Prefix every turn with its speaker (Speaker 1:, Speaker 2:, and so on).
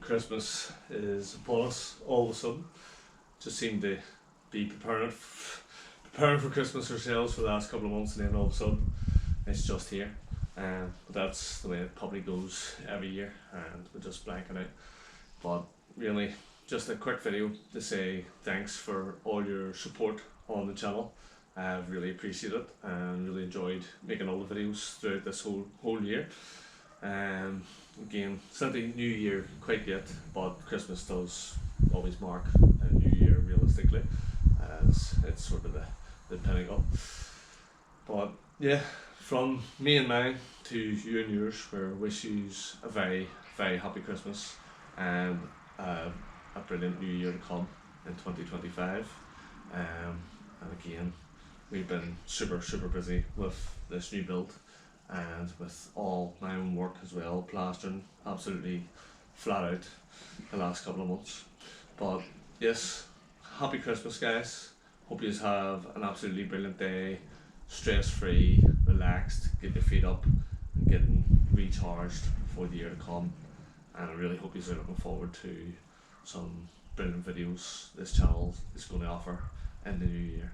Speaker 1: Christmas is upon us all of a sudden. Just seem to be preparing for Christmas ourselves for the last couple of months, and then all of a sudden it's just here. But that's the way it probably goes every year, and we're just blanking out. But really, just a quick video to say thanks for all your support on the channel. I've really appreciated it and really enjoyed making all the videos throughout this whole year. Again, it's not the new year quite yet, but Christmas does always mark a new year realistically, as it's sort of the pinnacle. But yeah, from me and mine to you and yours, we wish you a very, very happy Christmas and a brilliant new year to come in 2025. And again, we've been super busy with this new build and with all my own work as well, plastering absolutely flat out the last couple of months. But yes, happy Christmas guys. Hope you have an absolutely brilliant day, stress free, relaxed, get your feet up and getting recharged for the year to come. And I really hope you're looking forward to some brilliant videos this channel is going to offer in the new year.